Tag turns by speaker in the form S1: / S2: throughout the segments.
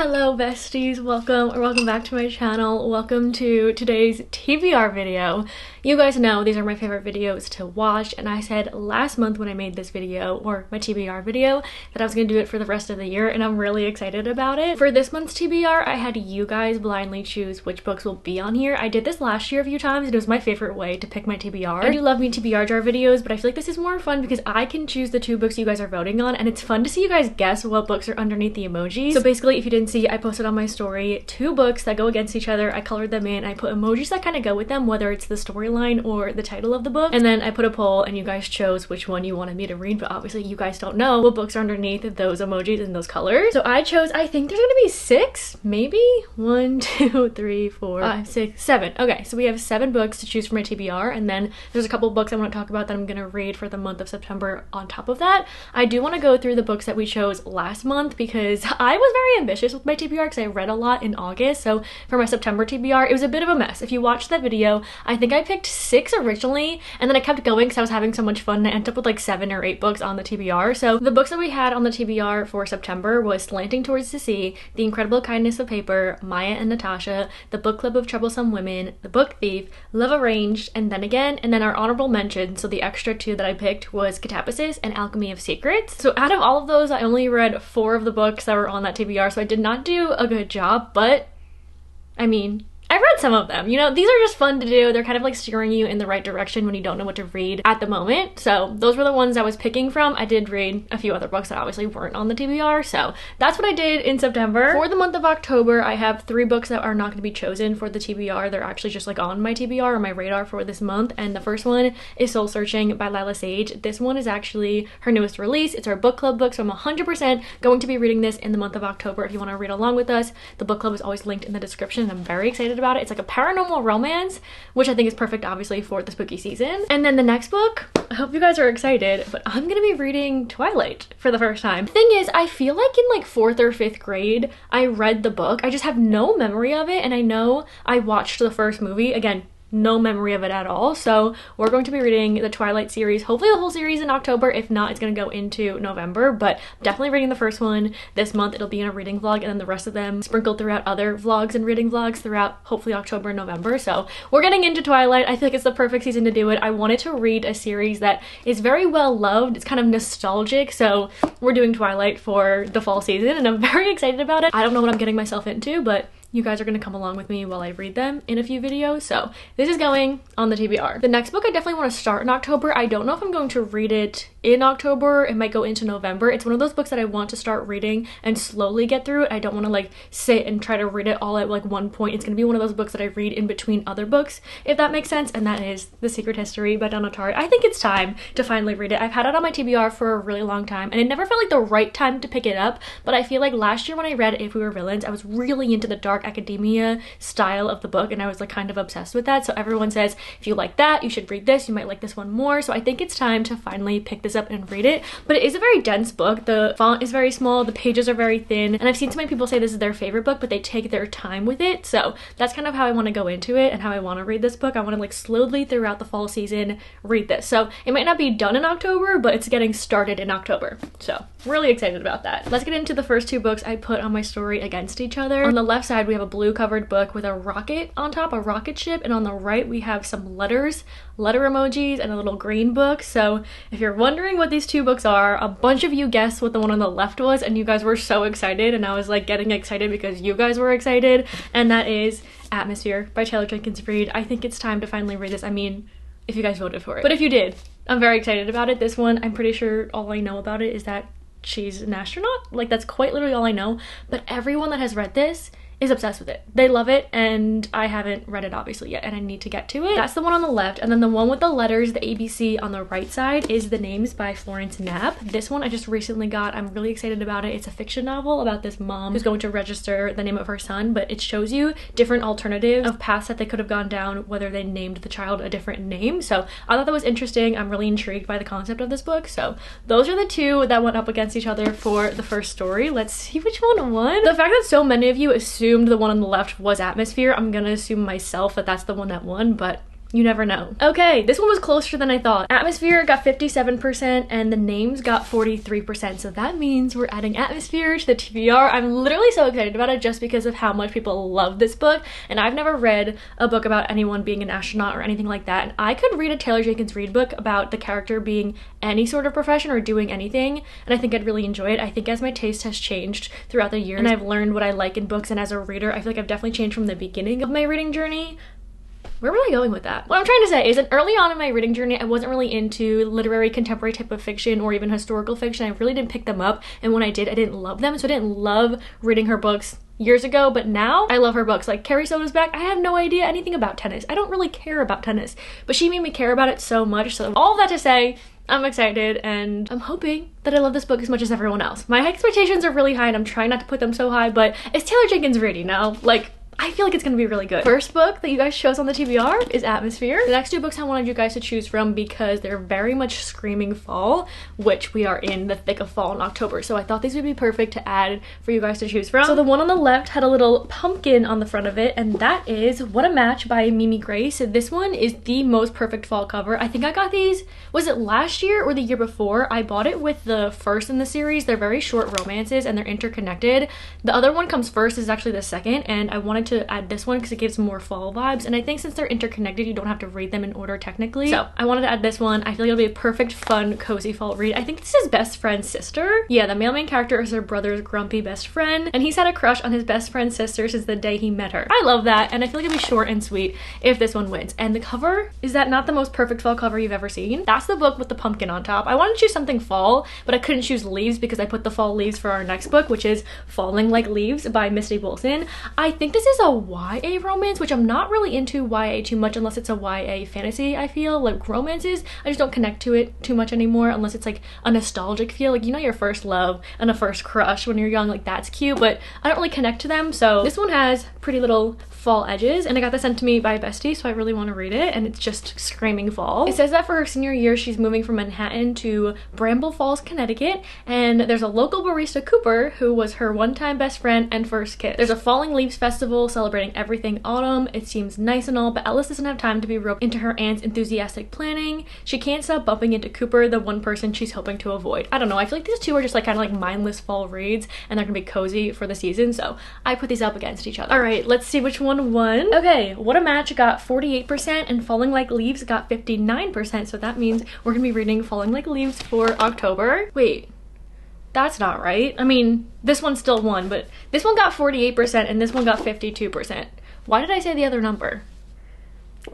S1: Hello besties, welcome back to my channel. Welcome to today's TBR video. You guys know these are my favorite videos to watch, and I said last month when I made this video, or my TBR video, that I was gonna do it for the rest of the year, and I'm really excited about it. For this month's TBR, I had you guys blindly choose which books will be on here. I did this last year a few times, and it was my favorite way to pick my TBR. I do love me TBR jar videos, but I feel like this is more fun because I can choose the 2 books you guys are voting on, and it's fun to see you guys guess what books are underneath the emojis. So basically, if you didn't see, I posted on my story 2 books that go against each other. I colored them in, I put emojis that kind of go with them, whether it's the storyline or the title of the book, and then I put a poll and you guys chose which one you wanted me to read, but obviously you guys don't know what books are underneath those emojis and those colors. So I chose, I think there's gonna be 6, maybe 1, 2, 3, 4, 5, 6, 7. Okay, so we have 7 books to choose from my TBR, and then there's a couple books I want to talk about that I'm gonna read for the month of September on top of that. I do want to go through the books that we chose last month because I was very ambitious with my TBR because I read a lot in August. So for my September TBR, it was a bit of a mess. If you watched that video, I think I picked 6 originally, and then I kept going because I was having so much fun, and I ended up with like 7 or 8 books on the TBR. So the books that we had on the TBR for September was Slanting Towards the Sea, The Incredible Kindness of Paper, Maya and Natasha, The Book Club of Troublesome Women, The Book Thief, Love Arranged, and Then Again, and then our honorable mention, so the extra 2 that I picked was Catabasis and Alchemy of Secrets. So out of all of those, I only read 4 of the books that were on that TBR, so I did not do a good job, but I mean, I read some of them. You know, these are just fun to do. They're kind of like steering you in the right direction when you don't know what to read at the moment. So those were the ones I was picking from. I did read a few other books that obviously weren't on the TBR, so that's what I did in September. For the month of October, I have 3 books that are not going to be chosen for the TBR. They're actually just like on my TBR or my radar for this month, and the first one is Soul Searching by Lila Sage. This one is actually her newest release. It's our book club book, so I'm 100% going to be reading this in the month of October. If you want to read along with us, the book club is always linked in the description, and I'm very excited about it. It's like a paranormal romance, which I think is perfect obviously for the spooky season. And then the next book, I hope you guys are excited, but I'm gonna be reading Twilight for the first time. The thing is, I feel like in like 4th or 5th grade I read the book. I just have no memory of it, and I know I watched the first movie. Again, no memory of it at all. So we're going to be reading the Twilight series, hopefully the whole series in October. If not, it's going to go into November, but definitely reading the first one this month. It'll be in a reading vlog, and then the rest of them sprinkled throughout other vlogs and reading vlogs throughout hopefully October and November. So we're getting into Twilight. I feel like it's the perfect season to do it. I wanted to read a series that is very well loved. It's kind of nostalgic, so we're doing Twilight for the fall season, and I'm very excited about it. I don't know what I'm getting myself into, but you guys are going to come along with me while I read them in a few videos, so this is going on the TBR. The next book I definitely want to start in October. I don't know if I'm going to read it in October. It might go into November. It's one of those books that I want to start reading and slowly get through it. I don't want to like sit and try to read it all at like one point. It's going to be one of those books that I read in between other books, if that makes sense, and that is The Secret History by Donna Tartt. I think it's time to finally read it. I've had it on my TBR for a really long time, and it never felt like the right time to pick it up, but I feel like last year when I read If We Were Villains, I was really into the dark academia style of the book, and I was like kind of obsessed with that. So everyone says if you like that, you should read this. You might like this one more. So I think it's time to finally pick this up and read it. But it is a very dense book. The font is very small, the pages are very thin, and I've seen so many people say this is their favorite book, but they take their time with it. So that's kind of how I want to go into it and how I want to read this book. I want to like slowly throughout the fall season read this. So it might not be done in October, but it's getting started in October. So really excited about that. Let's get into the first 2 books I put on my story against each other. On the left side, we have a blue covered book with a rocket on top, a rocket ship, and on the right we have some letter emojis and a little green book. So if you're wondering what these 2 books are, a bunch of you guessed what the one on the left was, and you guys were so excited, and I was like getting excited because you guys were excited, and that is Atmosphere by Taylor Jenkins Reid. I think it's time to finally read this. I mean, if you guys voted for it, but if you did, I'm very excited about it. This one, I'm pretty sure all I know about it is that she's an astronaut. Like, that's quite literally all I know, but everyone that has read this is obsessed with it. They love it, and I haven't read it obviously yet, and I need to get to it. That's the one on the left, and then the one with the letters, the ABC, on the right side is The Names by Florence Knapp. This one I just recently got. I'm really excited about it. It's a fiction novel about this mom who's going to register the name of her son, but it shows you different alternatives of paths that they could have gone down, whether they named the child a different name. So I thought that was interesting. I'm really intrigued by the concept of this book. So those are the 2 that went up against each other for the first story. Let's see which one won. The fact that so many of you assumed the one on the left was Atmosphere, I'm gonna assume myself that that's the one that won, but You never know. Okay, this one was closer than I thought. Atmosphere got 57% and the names got 43%. So that means we're adding Atmosphere to the TBR. I'm literally so excited about it just because of how much people love this book. And I've never read a book about anyone being an astronaut or anything like that. And I could read a Taylor Jenkins Reid book about the character being any sort of profession or doing anything. And I think I'd really enjoy it. I think as my taste has changed throughout the years and I've learned what I like in books, and as a reader, I feel like I've definitely changed from the beginning of my reading journey. Where was I going with that? What I'm trying to say is that early on in my reading journey, I wasn't really into literary contemporary type of fiction or even historical fiction. I really didn't pick them up, and when I did, I didn't love them. So I didn't love reading her books years ago, but now I love her books. Like Carrie Soda's back. I have no idea anything about tennis. I don't really care about tennis, but she made me care about it so much. So all of that to say, I'm excited and I'm hoping that I love this book as much as everyone else. My expectations are really high and I'm trying not to put them so high, but it's Taylor Jenkins Reid, you know? Like, I feel like it's gonna be really good. First book that you guys chose on the TBR is Atmosphere. The next two books I wanted you guys to choose from because they're very much screaming fall, which we are in the thick of fall in October. So I thought these would be perfect to add for you guys to choose from. So the one on the left had a little pumpkin on the front of it, and that is What a Match by Mimi Grace. This one is the most perfect fall cover. I think I got these, was it last year or the year before? I bought it with the first in the series. They're very short romances and they're interconnected. The other one comes first, this is actually the second, and I wanted to add this one because it gives more fall vibes, and I think since they're interconnected you don't have to read them in order technically, so I wanted to add this one. I feel like it'll be a perfect fun cozy fall read. I think this is best friend's sister. Yeah, the male main character is her brother's grumpy best friend, and he's had a crush on his best friend's sister since the day he met her. I love that, and I feel like it'll be short and sweet if this one wins. And the cover, is that not the most perfect fall cover you've ever seen? That's the book with the pumpkin on top. I wanted to choose something fall, but I couldn't choose leaves because I put the fall leaves for our next book, which is Falling Like Leaves by Misty Bolson. I think this is a YA romance, which I'm not really into YA too much unless it's a YA fantasy. I feel like romances, I just don't connect to it too much anymore unless it's like a nostalgic feel, like, you know, your first love and a first crush when you're young, like that's cute, but I don't really connect to them. So this one has pretty little fall edges, and I got this sent to me by a bestie, so I really want to read it, and it's just screaming fall. It says that for her senior year she's moving from Manhattan to Bramble Falls, Connecticut, and there's a local barista, Cooper, who was her one-time best friend and first kiss. There's a Falling Leaves festival celebrating everything autumn. It seems nice and all, but Ellis doesn't have time to be roped into her aunt's enthusiastic planning. She can't stop bumping into Cooper, the one person she's hoping to avoid. I don't know, I feel like these two are just like kind of like mindless fall reads, and they're gonna be cozy for the season, so I put these up against each other. All right, let's see which one won. Okay, What a Match got 48% and Falling Like Leaves got 59%, so that means we're gonna be reading Falling Like Leaves for October. Wait, that's not right. I mean, this one still won, but this one got 48% and this one got 52%. Why did I say the other number?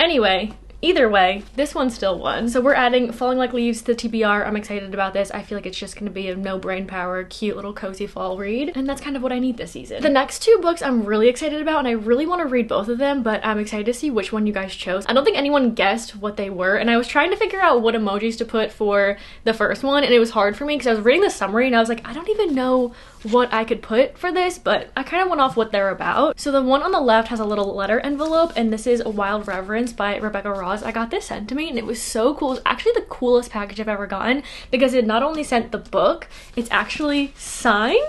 S1: Anyway, either way, this one still won. So we're adding Falling Like Leaves to the TBR. I'm excited about this. I feel like it's just gonna be a no brain power, cute little cozy fall read, and that's kind of what I need this season. The next two books I'm really excited about, and I really want to read both of them, but I'm excited to see which one you guys chose. I don't think anyone guessed what they were, and I was trying to figure out what emojis to put for the first one, and it was hard for me because I was reading the summary and I was like, I don't even know what I could put for this, but I kind of went off what they're about. So the one on the left has a little letter envelope, and this is A Wild Reverence by Rebecca Ross. I got this sent to me and it was so cool. It's actually the coolest package I've ever gotten because it not only sent the book, it's actually signed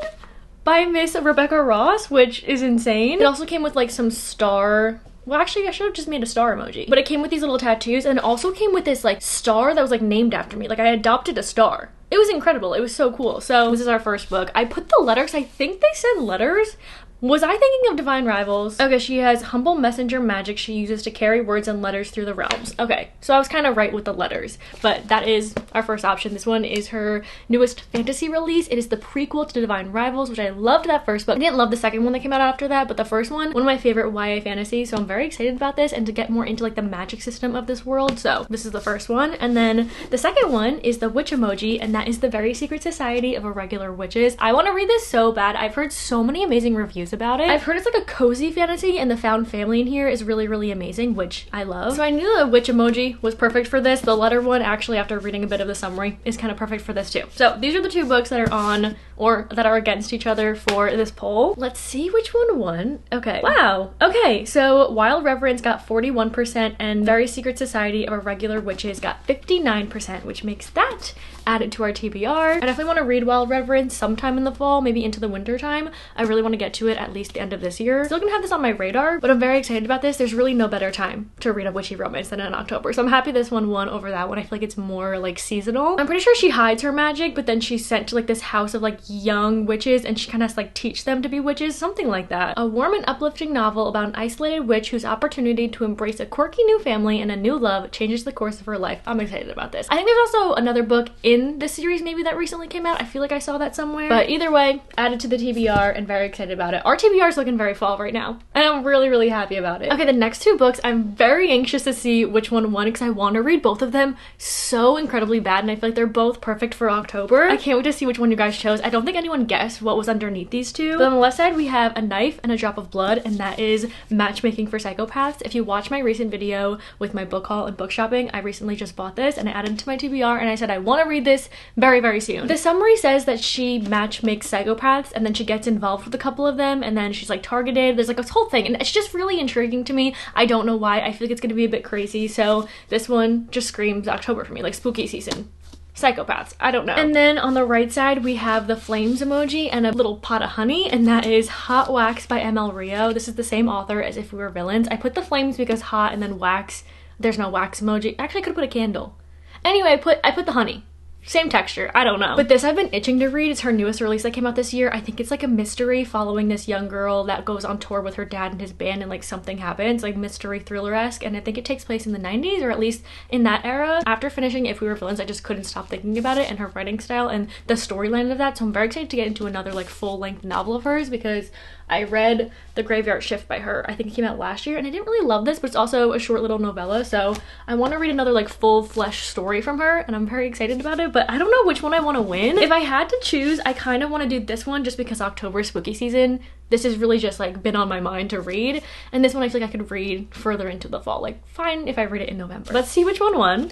S1: by Miss Rebecca Ross, which is insane. It also came with like some star, well, actually I should have just made a star emoji, but it came with these little tattoos, and it also came with this like star that was like named after me. Like I adopted a star. It was incredible. It was so cool. So this is our first book. I put the letters, I think they send letters. Was I thinking of Divine Rivals? Okay, she has humble messenger magic she uses to carry words and letters through the realms. Okay, so I was kind of right with the letters, but that is our first option. This one is her newest fantasy release. It is the prequel to Divine Rivals, which I loved that first book. I didn't love the second one that came out after that, but the first one of my favorite YA fantasy, so I'm very excited about this and to get more into like the magic system of this world. So this is the first one, and then the second one is the witch emoji, and that is the Very Secret Society of Irregular Witches. I want to read this so bad. I've heard so many amazing reviews about it. I've heard it's like a cozy fantasy, and the found family in here is really, really amazing, which I love. So I knew the witch emoji was perfect for this. The letter one, actually, after reading a bit of the summary, is kind of perfect for this too. So these are the two books that are on or that are against each other for this poll. Let's see which one won. Okay. Wow. Okay, so Wild Reverence got 41% and Very Secret Society of Irregular Witches got 59%, which makes that added to our TBR. I definitely want to read Wild Reverence sometime in the fall, maybe into the winter time. I really want to get to it at least the end of this year. Still gonna have this on my radar, but I'm very excited about this. There's really no better time to read a witchy romance than in October, so I'm happy this one won over that one. I feel like it's more like seasonal. I'm pretty sure she hides her magic, but then she's sent to like this house of like young witches and she kind of has to like teach them to be witches, something like that. A warm and uplifting novel about an isolated witch whose opportunity to embrace a quirky new family and a new love changes the course of her life. I'm excited about this. I think there's also another book in this series maybe that recently came out. I feel like I saw that somewhere, but either way, added to the TBR and very excited about it. Our TBR is looking very fall right now and I'm really happy about it. Okay, the next two books, I'm very anxious to see which one won because I want to read both of them so incredibly bad and I feel like they're both perfect for October. I can't wait to see which one you guys chose. I don't think anyone guessed what was underneath these two. But on the left side we have A Knife and a Drop of Blood, and that is Matchmaking for Psychopaths. If you watch my recent video with my book haul and book shopping, I recently just bought this and I added it to my TBR and I said I want to read this very soon. The summary says that she matchmakes psychopaths and then she gets involved with a couple of them and then she's like targeted. There's like this whole thing and it's just really intriguing to me. I don't know why. I feel like it's gonna be a bit crazy, so this one just screams October for me, like spooky season. Psychopaths, I don't know. And then on the right side we have the flames emoji and a little pot of honey, and that is Hot Wax by ML Rio. This is the same author as If We Were Villains. I put the flames because hot and then wax. There's no wax emoji. Actually I could have put a candle. Anyway, I put the honey. Same texture, I don't know. But this I've been itching to read. It's her newest release that came out this year. I think it's like a mystery following this young girl that goes on tour with her dad and his band and like something happens, like mystery thriller-esque, and I think it takes place in the 90s or at least in that era. After finishing If We Were Villains, I just couldn't stop thinking about it and her writing style and the storyline of that, so I'm very excited to get into another like full-length novel of hers because I read The Graveyard Shift by her. I think it came out last year and I didn't really love this, but it's also a short little novella, so I want to read another like full-fledged story from her and I'm very excited about it, but I don't know which one I want to win. If I had to choose, I kind of want to do this one just because October is spooky season. This has really just like been on my mind to read, and this one I feel like I could read further into the fall. Like fine if I read it in November. Let's see which one won.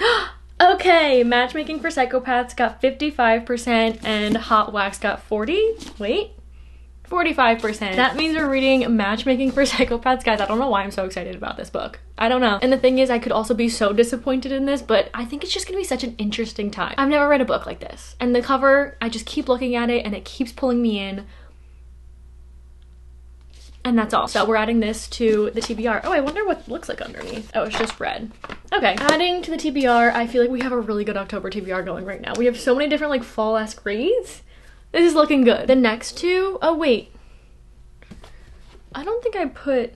S1: Okay, Matchmaking for Psychopaths got 55% and Hot Wax got 45%. That means we're reading Matchmaking for Psychopaths. Guys, I don't know why I'm so excited about this book. I don't know. And the thing is, I could also be so disappointed in this, but I think it's just gonna be such an interesting time. I've never read a book like this. And the cover, I just keep looking at it and it keeps pulling me in. And that's all. So we're adding this to the TBR. Oh, I wonder what it looks like underneath. Oh, it's just red. Okay, adding to the TBR, I feel like we have a really good October TBR going right now. We have so many different like fall-esque reads. This is looking good. The next two, oh wait. I don't think I put,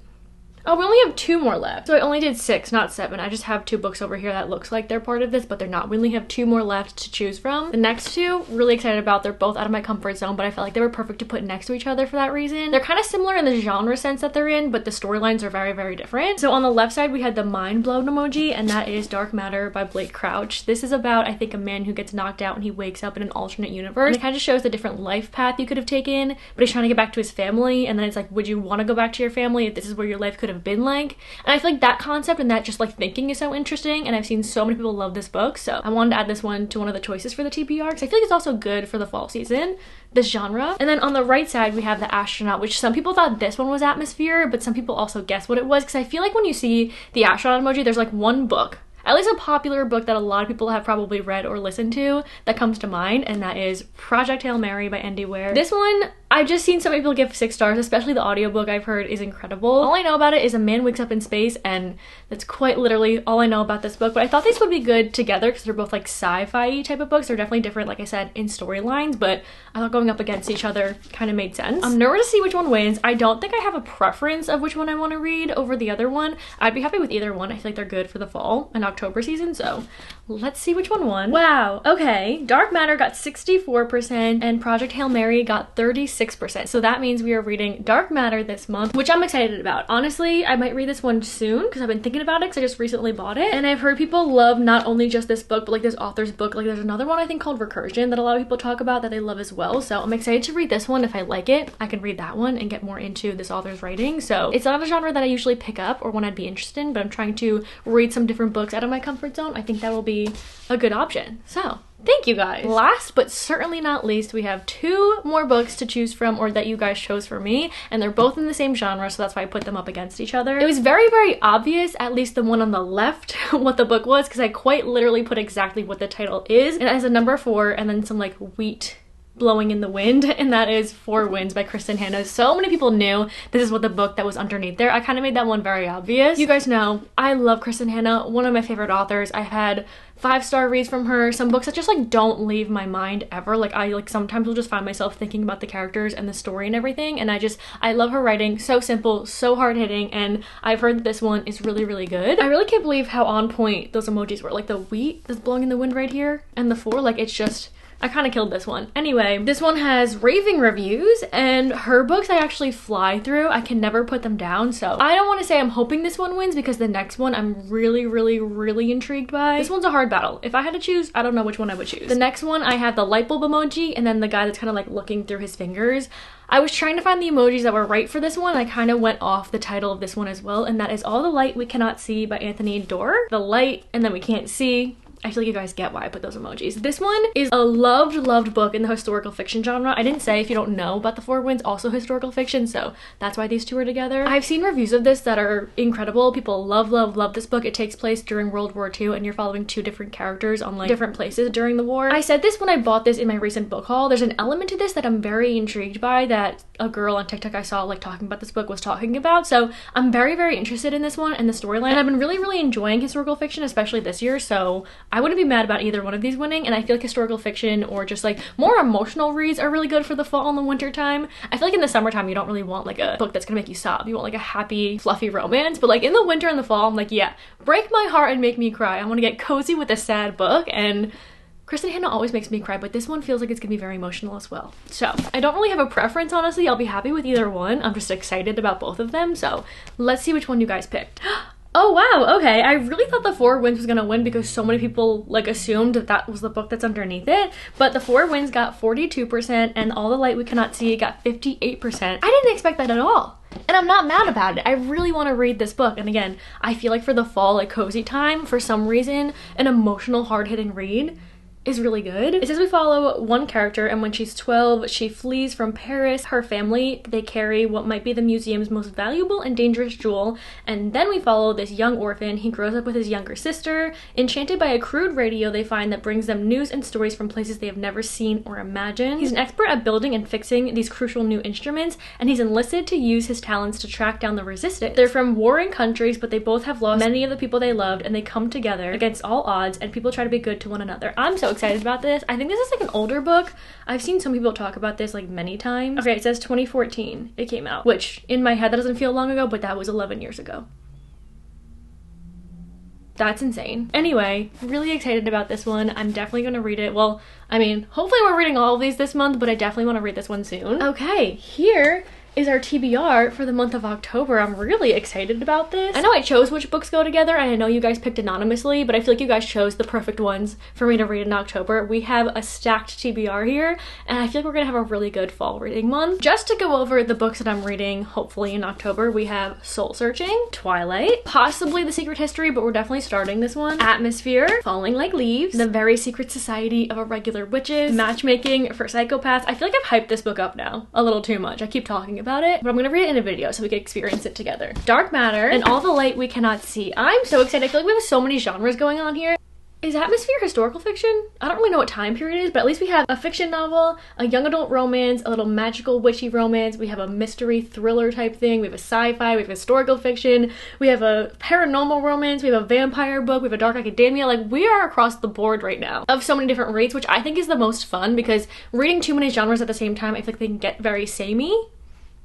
S1: oh, we only have 2 more left. So I only did 6, not 7. I just have 2 books over here that looks like they're part of this, but they're not. We only have 2 more left to choose from. The next 2, really excited about. They're both out of my comfort zone, but I felt like they were perfect to put next to each other for that reason. They're kind of similar in the genre sense that they're in, but the storylines are very different. So on the left side, we had the mind blown emoji, and that is Dark Matter by Blake Crouch. This is about, I think, a man who gets knocked out and he wakes up in an alternate universe. And it kind of shows the different life path you could have taken, but he's trying to get back to his family, and then it's like, would you want to go back to your family if this is where your life could have been like? And I feel like that concept and that just like thinking is so interesting, and I've seen so many people love this book, so I wanted to add this one to one of the choices for the TBR because I feel like it's also good for the fall season, this genre. And then on the right side we have The Astronaut, which some people thought this one was Atmosphere, but some people also guessed what it was, because I feel like when you see the astronaut emoji, there's like one book, at least a popular book that a lot of people have probably read or listened to, that comes to mind, and that is Project Hail Mary by Andy Weir. This one, I've just seen so many people give 6 stars, especially the audiobook I've heard is incredible. All I know about it is a man wakes up in space, and that's quite literally all I know about this book, but I thought these would be good together because they're both like sci-fi type of books. They're definitely different, like I said, in storylines, but I thought going up against each other kind of made sense. I'm nervous to see which one wins. I don't think I have a preference of which one I want to read over the other one. I'd be happy with either one. I feel like they're good for the fall and October season, so let's see which one won. Wow, okay. Dark Matter got 64% and Project Hail Mary got 36%. So that means we are reading Dark Matter this month, which I'm excited about. Honestly, I might read this one soon because I've been thinking about it because I just recently bought it. And I've heard people love not only just this book, but like this author's book. Like there's another one I think called Recursion that a lot of people talk about that they love as well. So I'm excited to read this one. If I like it, I can read that one and get more into this author's writing. So it's not a genre that I usually pick up or one I'd be interested in, but I'm trying to read some different books out of my comfort zone. I think that will be a good option. So Thank you guys. Last but certainly not least, we have 2 more books to choose from, or that you guys chose for me, and they're both in the same genre, so that's why I put them up against each other. It was very, very obvious, at least the one on the left, what the book was, because I quite literally put exactly what the title is, and it has a number 4 and then some like wheat blowing in the wind, and that is Four Winds by Kristin Hannah. So many people knew this is what the book that was underneath there. I kind of made that one very obvious. You guys know I love Kristin Hannah, one of my favorite authors. I've had 5-star reads from her, some books that just like don't leave my mind ever. Like I like sometimes will just find myself thinking about the characters and the story and everything, and I love her writing. So simple, so hard-hitting, and I've heard that this one is really, really good. I really can't believe how on point those emojis were. Like the wheat that's blowing in the wind right here and the 4, like it's just, I kind of killed this one. Anyway, this one has raving reviews, and her books I actually fly through. I can never put them down, so I don't want to say I'm hoping this one wins, because the next one I'm really, really, really intrigued by. This one's a hard battle. If I had to choose, I don't know which one I would choose. The next one, I have the light bulb emoji, and then the guy that's kind of like looking through his fingers. I was trying to find the emojis that were right for this one. I kind of went off the title of this one as well, and that is All the Light We Cannot See by Anthony Doerr. The light, and then we can't see. I feel like you guys get why I put those emojis. This one is a loved book in the historical fiction genre. I didn't say, if you don't know about the Four Winds, also historical fiction, so that's why these two are together. I've seen reviews of this that are incredible. People love this book. It takes place during World War II, and you're following 2 different characters on like different places during the war. I said this when I bought this in my recent book haul. There's an element to this that I'm very intrigued by, that a girl on TikTok I saw like talking about this book was talking about, so I'm very interested in this one and the storyline. And I've been really enjoying historical fiction, especially this year, so I wouldn't be mad about either one of these winning. And I feel like historical fiction or just like more emotional reads are really good for the fall and the winter time. I feel like in the summertime you don't really want like a book that's gonna make you sob. You want like a happy, fluffy romance, but like in the winter and the fall, I'm like, yeah, break my heart and make me cry. I want to get cozy with a sad book, and Kristin Hannah always makes me cry, but this one feels like it's gonna be very emotional as well. So I don't really have a preference, honestly. I'll be happy with either one. I'm just excited about both of them, so let's see which one you guys picked. Oh wow, okay. I really thought the Four Winds was gonna win because so many people like assumed that that was the book that's underneath it, but the Four Winds got 42% and All the Light We Cannot See got 58%. I didn't expect that at all. And I'm not mad about it. I really want to read this book. And again, I feel like for the fall, like cozy time, for some reason, an emotional, hard-hitting read is really good. It says we follow one character, and when she's 12, she flees from Paris. Her family, they carry what might be the museum's most valuable and dangerous jewel, and then we follow this young orphan. He grows up with his younger sister. Enchanted by a crude radio they find that brings them news and stories from places they have never seen or imagined. He's an expert at building and fixing these crucial new instruments, and he's enlisted to use his talents to track down the resistance. They're from warring countries, but they both have lost many of the people they loved, and they come together against all odds, and people try to be good to one another. I'm so excited about this. I think this is like an older book. I've seen some people talk about this like many times. Okay, it says 2014 it came out, which in my head that doesn't feel long ago, but that was 11 years ago. That's insane. Anyway, really excited about this one. I'm definitely gonna read it. Well, I mean, hopefully we're reading all of these this month, but I definitely want to read this one soon. Okay, here is our TBR for the month of October. I'm really excited about this. I know I chose which books go together, and I know you guys picked anonymously, but I feel like you guys chose the perfect ones for me to read in October. We have a stacked TBR here, and I feel like we're gonna have a really good fall reading month. Just to go over the books that I'm reading, hopefully in October, we have Soul Searching, Twilight, possibly The Secret History, but we're definitely starting this one, Atmosphere, Falling Like Leaves, The Very Secret Society of Irregular Witches, Matchmaking for Psychopaths. I feel like I've hyped this book up now a little too much. I keep talking about it, but I'm gonna read it in a video so we can experience it together. Dark Matter and All the Light We Cannot See. I'm so excited. I feel like we have so many genres going on here. Is Atmosphere historical fiction? I don't really know what time period it is, but at least we have a fiction novel, a young adult romance, a little magical witchy romance, we have a mystery thriller type thing, we have a sci-fi, we have historical fiction, we have a paranormal romance, we have a vampire book, we have a dark academia. Like, we are across the board right now of so many different reads, which I think is the most fun, because reading too many genres at the same time, I feel like they can get very samey.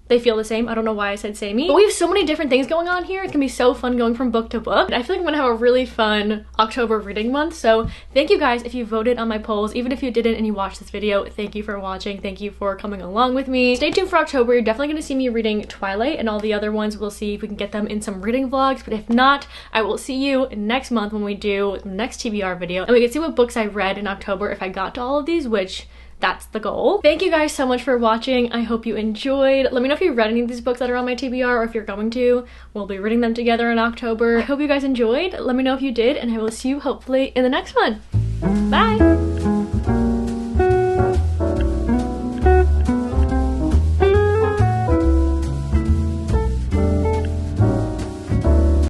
S1: They feel the same. I don't know why I said samey. But we have so many different things going on here. It's gonna be so fun going from book to book. I feel like I'm gonna have a really fun October reading month. So thank you guys if you voted on my polls. Even if you didn't and you watched this video, thank you for watching. Thank you for coming along with me. Stay tuned for October. You're definitely gonna see me reading Twilight, and all the other ones. We'll see if we can get them in some reading vlogs. But if not, I will see you next month when we do the next TBR video. And we can see what books I read in October if I got to all of these, which that's the goal. Thank you guys so much for watching. I hope you enjoyed. Let me know if you read any of these books that are on my TBR, or if you're going to. We'll be reading them together in October. I hope you guys enjoyed. Let me know if you did, and I will see you hopefully in the next one. Bye!